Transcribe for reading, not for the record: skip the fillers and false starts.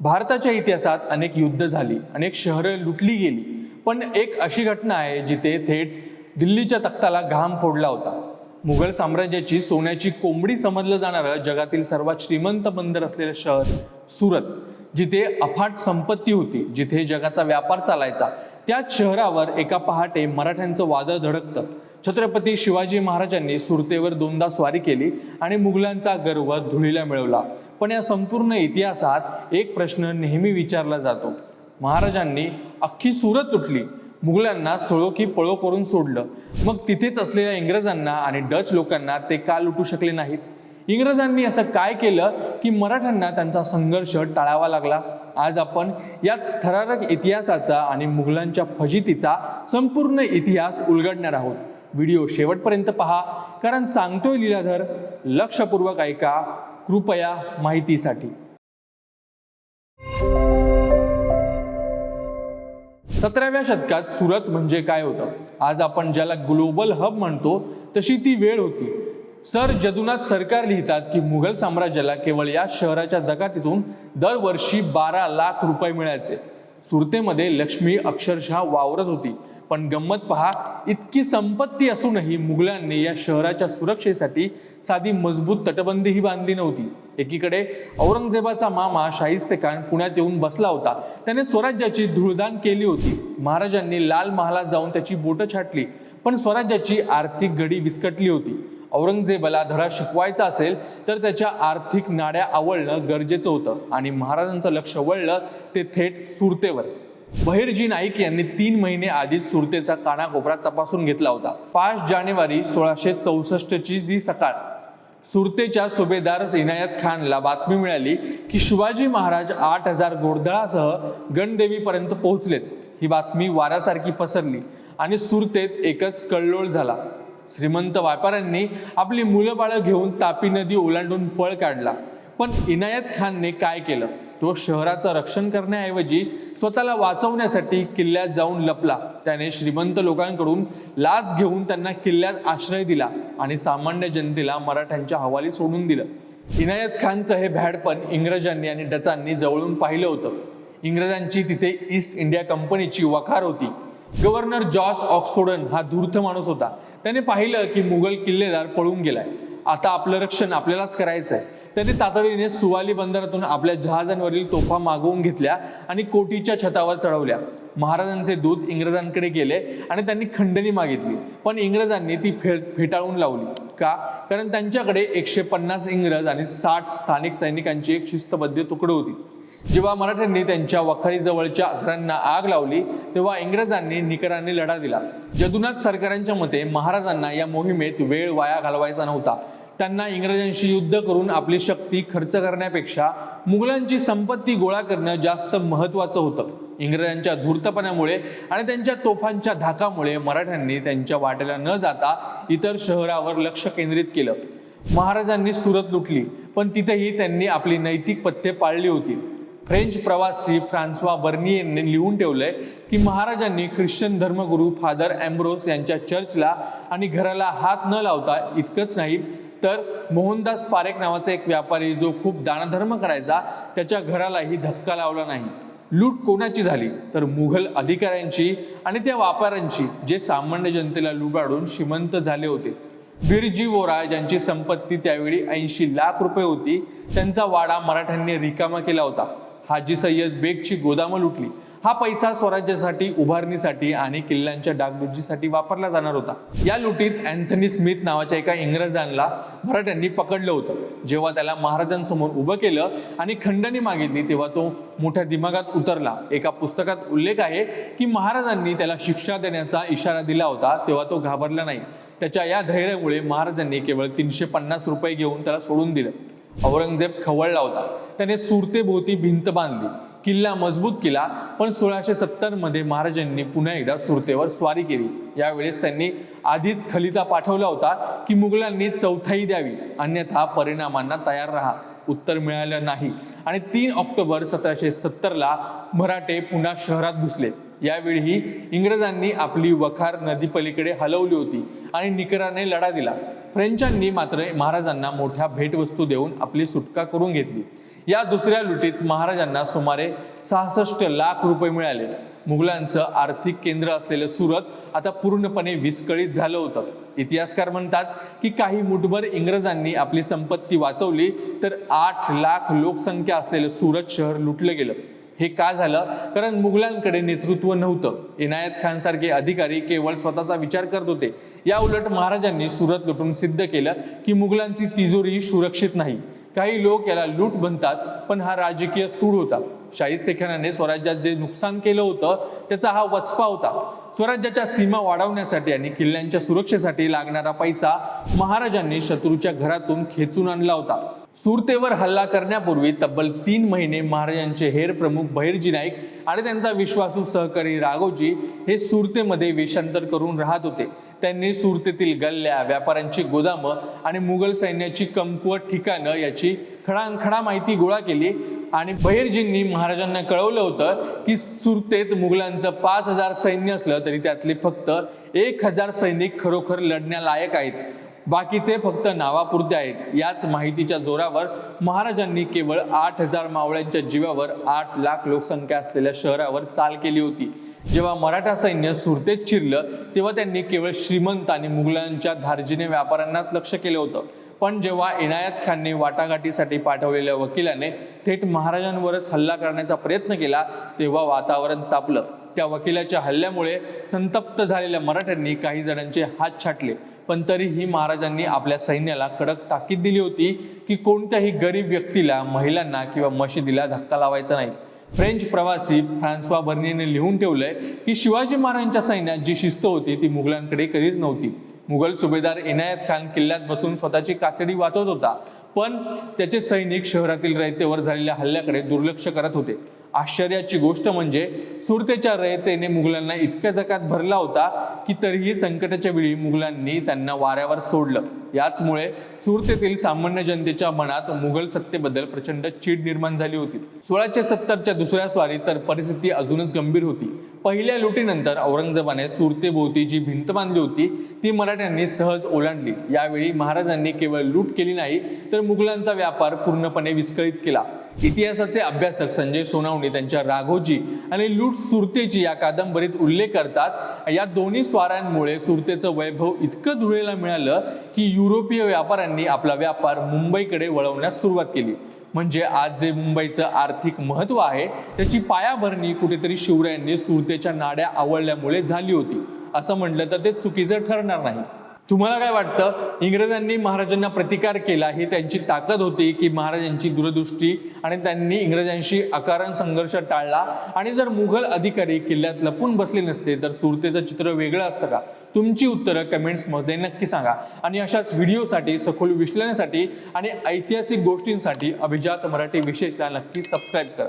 भारताच्या इतिहासात अनेक युद्ध झाली, अनेक शहरं लुटली गेली, पण एक अशी घटना आहे जिथे थेट दिल्लीच्या तख्ताला घाम फोडला होता. मुघल साम्राज्याची सोन्याची कोंबडी समजलं जाणारं जगातील सर्वात श्रीमंत बंदर असलेलं शहर सुरत, जिथे अफाट संपत्ती होती, जिथे जगाचा व्यापार चालायचा, त्याच शहरावर एका पहाटे मराठ्यांचं वादळ धडकतं. छत्रपती शिवाजी महाराजांनी सुरतेवर दोनदा स्वारी केली आणि मुघलांचा गर्व धुळीला मिळवला. पण या संपूर्ण इतिहासात एक प्रश्न नेहमी विचारला जातो, महाराजांनी अख्खी सुरत लुटली, मुघलांना सळो की पळो करून सोडलं, मग तिथेच असलेल्या इंग्रजांना आणि डच लोकांना ते का लुटू शकले नाहीत? इंग्रजांनी असं काय केलं की मराठ्यांना त्यांचा संघर्ष टाळावा लागला? आज आपण याच थरारक इतिहासाचा आणि मुघलांच्या फजितीचा संपूर्ण इतिहास उलगडणार आहोत. व्हिडिओ शेवटपर्यंत पहा, कारण सांगतोय लीलाधर. लक्षपूर्वक ऐका कृपया माहितीसाठी. 17व्या शतकात सुरत म्हणजे काय होतं? आज आपण ज्याला ग्लोबल हब म्हणतो तशी ती वेळ होती. सर जदुनाथ सरकार लिहितात की मुघल साम्राज्याला केवळ या शहराच्या जकातीतून दरवर्षी 12 लाख रुपये मिळायचे. सुरतेमध्ये लक्ष्मी अक्षरशः वावरत होती. पण गंमत पहा, इतकी संपत्ती असूनही मुघलांनी या शहराच्या सुरक्षेसाठी साधी मजबूत तटबंदीही बांधली नव्हती. एकीकडे औरंगजेबाचा मामा शाहिस्तेखान पुण्यात येऊन बसला होता. त्याने स्वराज्याची धूळदाण केली होती. महाराजांनी लाल महालात जाऊन त्याची बोटं छाटली, पण स्वराज्याची आर्थिक घडी विस्कटली होती. औरंगजेबाला धडा शिकवायचा असेल तर त्याच्या आर्थिक नाड्या आवळणं गरजेचं होतं आणि महाराजांचं लक्ष वळलं ते थेट सुरतेवर. बहिर्जी नाईक यांनी 3 महिने आधीच सुरतेचा कानाकोपरा तपासून घेतला होता. 5 जानेवारी 1664 ची सकाळ. सुरतेच्या सुभेदार इनायत खानला बातमी मिळाली की शिवाजी महाराज 8000 घोडदळासह गणदेवीपर्यंत पोहोचलेत. ही बातमी वाऱ्यासारखी पसरली आणि सुरतेत एकच कल्लोळ झाला. श्रीमंत व्यापाऱ्यांनी आपली मुलं बाळं घेऊन तापी नदी ओलांडून पळ काढला. पण इनायत खानने काय केलं? तो शहराचं रक्षण करण्याऐवजी स्वतःला वाचवण्यासाठी किल्ल्यात जाऊन लपला. त्याने श्रीमंत लोकांकडून लाच घेऊन त्यांना किल्ल्यात आश्रय दिला आणि सामान्य जनतेला मराठ्यांच्या हवाली सोडून दिलं. इनायत खानचं हे भ्याडपण इंग्रजांनी आणि डचांनी जवळून पाहिलं होतं. इंग्रजांची तिथे ईस्ट इंडिया कंपनीची वखार होती. गव्हर्नर जॉर्ज ऑक्सफोर्डन हा धूर्त माणूस होता. त्याने पाहिलं की मुघल किल्लेदार पळून गेलाय. आता आपलं रक्षण आपल्यालाच करायचं आहे. त्याने तातडीने सुवाली बंदरातून आपल्या जहाजांवरील तोफा मागवून घेतल्या आणि कोटीच्या छतावर चढवल्या. महाराजांचे दूत इंग्रजांकडे गेले आणि त्यांनी खंडणी मागितली, पण इंग्रजांनी ती फेटाळून लावली. का? कारण त्यांच्याकडे 150 इंग्रज आणि 60 स्थानिक सैनिकांची एक शिस्तबद्ध तुकडी होती. जेव्हा मराठ्यांनी त्यांच्या वखारीजवळच्या घरांना आग लावली तेव्हा इंग्रजांनी निकराने लढा दिला. जदुनाथ सरकारांच्या मते महाराजांना या मोहिमेत वेळ वाया घालवायचा नव्हता. त्यांना इंग्रजांशी युद्ध करून आपली शक्ती खर्च करण्यापेक्षा मुघलांची संपत्ती गोळा करणं जास्त महत्त्वाचं होतं. इंग्रजांच्या धूर्तपणामुळे आणि त्यांच्या तोफांच्या धाकामुळे मराठ्यांनी त्यांच्या वाटेला न जाता इतर शहरावर लक्ष केंद्रित केलं. महाराजांनी सुरत लुटली, पण तिथेही त्यांनी आपली नैतिक पथ्ये पाळली होती. फ्रेंच प्रवासी फ्रान्सवा बर्नियरने लिहून ठेवलंय की महाराजांनी ख्रिश्चन धर्मगुरू फादर एम्ब्रोस यांच्या चर्चला आणि घराला हात न लावता इतकंच नाही तर मोहनदास पारेख नावाचा एक व्यापारी जो खूप दानधर्म करायचा, त्याच्या घरालाही धक्का लावला नाही. लूट कोणाची झाली? तर मुघल अधिकाऱ्यांची आणि त्या व्यापाऱ्यांची, जे सामान्य जनतेला लुबाडून श्रीमंत झाले होते. बिरजी वोरा ज्यांची संपत्ती त्यावेळी 80 लाख रुपये होती, त्यांचा वाडा मराठ्यांनी रिकामा केला होता. हाजी सय्यद बेगची गोदामं लुटली. हा पैसा स्वराज्यासाठी, उभारणीसाठी आणि किल्ल्यांच्या डागडुजीसाठी वापरला जाणार होता. या लुटीत अँथनी स्मिथ नावाच्या एका इंग्रजांना मराठ्यांनी पकडलं होतं. जेव्हा त्याला महाराजांसमोर उभं केलं आणि खंडणी मागितली तेव्हा तो मोठ्या दिमागात उतरला. एका पुस्तकात उल्लेख आहे की महाराजांनी त्याला शिक्षा देण्याचा इशारा दिला होता, तेव्हा तो घाबरला नाही. त्याच्या या धैर्यामुळे महाराजांनी केवळ 350 रुपये घेऊन त्याला सोडून दिलं. औरंगजेब खवळला होता. त्याने सुरतेभोवती भिंत बांधली, किल्ला मजबूत केला. पण 1670 मध्ये महाराजांनी पुन्हा एकदा सुरतेवर स्वारी केली. यावेळेस त्यांनी आधीच खलिता पाठवला होता की मुघलांनी चौथाई द्यावी, अन्यथा परिणामांना तयार राहा. उत्तर मिळालं नाही आणि 3 ऑक्टोबर 1770ला मराठे पुन्हा शहरात घुसले। यावेळी इंग्रजांनी आपली वखार नदी पलीकडे हलवली होती आणि निकराने लढा दिला। फ्रेंचांनी मात्र महाराजांना मोठ्या भेटवस्तू देऊन आपली सुटका करून घेतली। या दुसऱ्या लुटीत महाराजांना सुमारे 66 लाख रुपये मिळाले। मुघलांचं आर्थिक केंद्र असलेलं सुरत आता पूर्णपणे विस्कळीत झालं होतं। इतिहासकार म्हणतात की काही मुठभर इंग्रजांनी आपली संपत्ती वाचवली तर 8 लाख लोकसंख्या असलेलं सुरत शहर लुटलं गेलं। हे का झालं? कारण मुघलांकडे नेतृत्व नव्हतं। इनायत खान सारखे अधिकारी केवळ स्वतःचा विचार करत होते। या उलट महाराजांनी सुरत लुटून सिद्ध केलं की मुघलांची तिजोरी सुरक्षित नाही। काही लोक याला लूट म्हणतात, पण हा राजकीय सूड होता। शाहिस्तेखानाने स्वराज्यात जे नुकसान केलं होतं त्याचा हा वचपा होता। स्वराज्याच्या सीमा वाढवण्यासाठी आणि किल्ल्यांच्या सुरक्षेसाठी लागणारा पैसा महाराजांनी शत्रूच्या घरातून खेचून आणला होता। सुरतेवर हल्ला करण्यापूर्वी तब्बल 3 महिने महाराजांचे हेर प्रमुख बहिर्जी नाईक आणि त्यांचा विश्वासू सहकारी राघोजी हे सुरतेमध्ये वेषांतर करून राहत होते। त्यांनी सुरतेतील गल्ल्या, व्यापाऱ्यांची गोदामं आणि मुघल सैन्याची कमकुवत ठिकाणं याची खडानखडा माहिती गोळा केली आणि बहिर्जींनी महाराजांना कळवलं होतं की सुरतेत मुघलांचं 5000 सैन्य असलं तरी त्यातले फक्त 1000 सैनिक खरोखर लढण्यालायक आहेत, बाकीचे फक्त नावापुरते आहेत। याच माहितीच्या जोरावर महाराजांनी केवळ 8000 मावळ्यांच्या जीवावर 8 लाख लोकसंख्या असलेल्या शहरावर चाल केली होती। जेव्हा मराठा सैन्य सुरतेत शिरलं तेव्हा त्यांनी केवळ श्रीमंत आणि मुघलांच्या धार्जिने व्यापाऱ्यांनाच लक्ष केलं होतं। पण जेव्हा इनायत खानने वाटाघाटीसाठी पाठवलेल्या वकिलाने थेट महाराजांवरच हल्ला करण्याचा प्रयत्न केला तेव्हा वातावरण तापलं। त्या वकिलाच्या हल्ल्यामुळे संतप्त झालेल्या मराठ्यांनी काही जणांचे हात छाटले, पण तरीही महाराजांनी आपल्या सैन्याला कडक ताकीद दिली होती की कोणत्याही गरीब व्यक्तीला, महिलांना किंवा मशिदीला धक्का लावायचा नाही। फ्रेंच प्रवासी फ्रान्सवा बर्नियरने लिहून ठेवलंय की शिवाजी महाराजांच्या सैन्यात जी शिस्त होती ती मुघलांकडे कधीच नव्हती। मुघल सुभेदार इनायत खान किल्ल्यात बसून स्वतःची कातडी वाचवत होता, पण त्याचे सैनिक शहरातील रयतेवर झालेल्या हल्ल्याकडे दुर्लक्ष करत होते। आश्चर्याची गोष्ट म्हणजे सुरतेच्या रयतेने मुघलांना इतक्या जकात भरला होता की तरीही संकटाच्या वेळी मुघलांनी त्यांना वाऱ्यावर सोडलं। याचमुळे सुरतेतील सामान्य जनतेच्या मनात मुघल सत्तेबद्दल प्रचंड चीड निर्माण झाली होती। 1670च्या दुसऱ्या स्वारीत तर परिस्थिती अजूनच गंभीर होती। पहिल्या लुटीनंतर औरंगजेबाने सुरतेभोवती जी भिंत बांधली होती ती मराठ्यांनी सहज ओलांडली। यावेळी महाराजांनी केवळ लूट केली नाही तर मुघलांचा व्यापार पूर्णपणे विस्कळीत केला। इतिहासाचे अभ्यासक संजय सोनावणे त्यांच्या राघोजी आणि लूट सुरतेची या कादंबरीत उल्लेख करतात। या दोन्ही स्वारांमुळे सुरतेचं वैभव इतकं धुळेला मिळालं की युरोपीय व्यापाऱ्यांनी आपला व्यापार मुंबईकडे वळवण्यास सुरुवात केली। म्हणजे आज जे मुंबईचं आर्थिक महत्त्व आहे त्याची पायाभरणी कुठेतरी शिवरायांनी सुरतेच्या नाड्या आवळल्यामुळे झाली होती असं म्हटलं तर ते चुकीचं ठरणार नाही। तुम्हाला काय वाटतं? इंग्रजांनी महाराजांना प्रतिकार केला ही त्यांची ताकद होती की महाराजांची दूरदृष्टी आणि त्यांनी इंग्रजांशी अकारण संघर्ष टाळला? आणि जर मुघल अधिकारी किल्ल्यात लपून बसले नसते तर सुरतेचं चित्र वेगळं असतं का? तुमची उत्तरं कमेंट्समध्ये नक्की सांगा आणि अशाच व्हिडिओसाठी, सखोल विश्लेषणासाठी आणि ऐतिहासिक गोष्टींसाठी अभिजात मराठी विशेषला नक्की सबस्क्राईब करा।